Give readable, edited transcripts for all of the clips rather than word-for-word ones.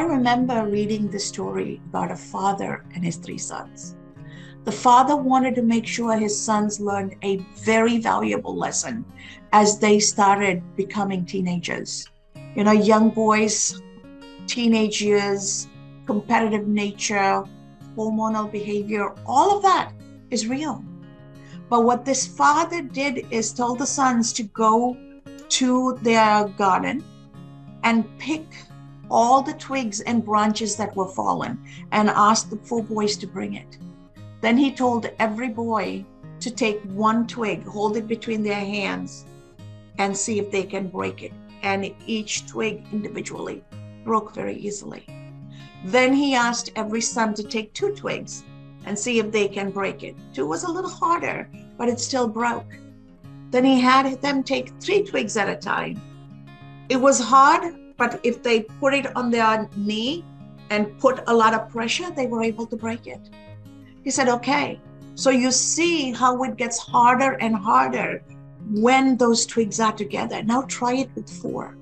I remember reading the story about a father and his three sons. The father wanted to make sure his sons learned a very valuable lesson as they started becoming teenagers. You know, young boys, teenage years, competitive nature, hormonal behavior, all of that is real. But what this father did is told the sons to go to their garden and pick all the twigs and branches that were fallen and asked the four boys to bring it. Then he told every boy to take one twig, hold it between their hands, and see if they can break it. And each twig individually broke very easily. Then he asked every son to take two twigs and see if they can break it. Two was a little harder, but it still broke. Then he had them take 3 twigs at a time. It was hard, but if they put it on their knee and put a lot of pressure, they were able to break it. He said, okay, so you see how it gets harder and harder when those twigs are together. Now try it with 4.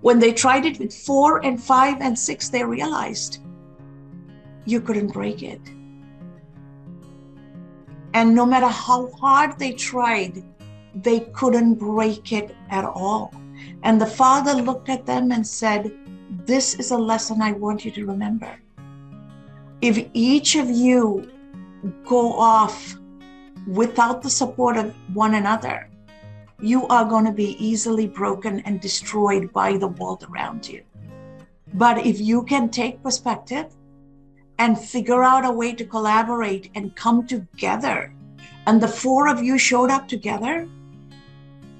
When they tried it with 4 and 5 and 6, they realized you couldn't break it. And no matter how hard they tried, they couldn't break it at all. And the father looked at them and said, this is a lesson I want you to remember. If each of you go off without the support of one another, you are going to be easily broken and destroyed by the world around you. But if you can take perspective and figure out a way to collaborate and come together, and the 4 of you showed up together,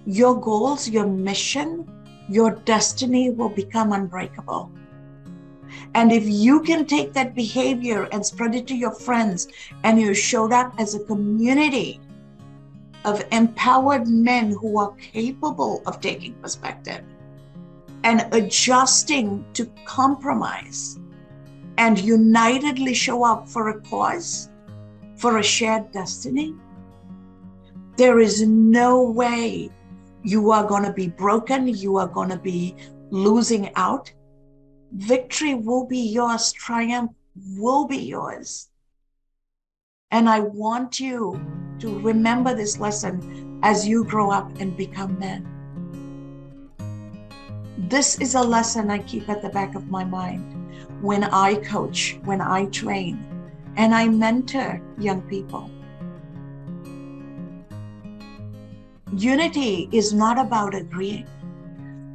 your goals, your mission, your destiny will become unbreakable. And if you can take that behavior and spread it to your friends, and you showed up as a community of empowered men who are capable of taking perspective and adjusting to compromise and unitedly show up for a cause, for a shared destiny, there is no way you are going to be broken, you are going to be losing out. Victory will be yours, triumph will be yours. And I want you to remember this lesson as you grow up and become men. This is a lesson I keep at the back of my mind when I coach, when I train, and I mentor young people. Unity is not about agreeing.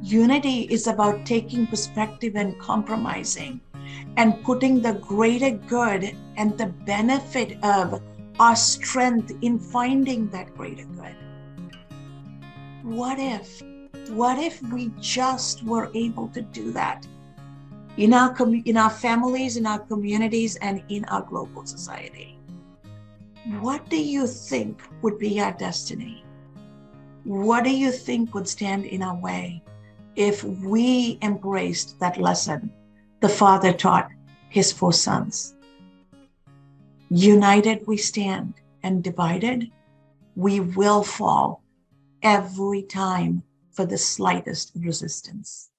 Unity is about taking perspective and compromising and putting the greater good and the benefit of our strength in finding that greater good. What if we just were able to do that in our families, in our communities, and in our global society? What do you think would be our destiny? What do you think would stand in our way if we embraced that lesson the father taught his 4 sons? United we stand, and divided we will fall every time for the slightest resistance.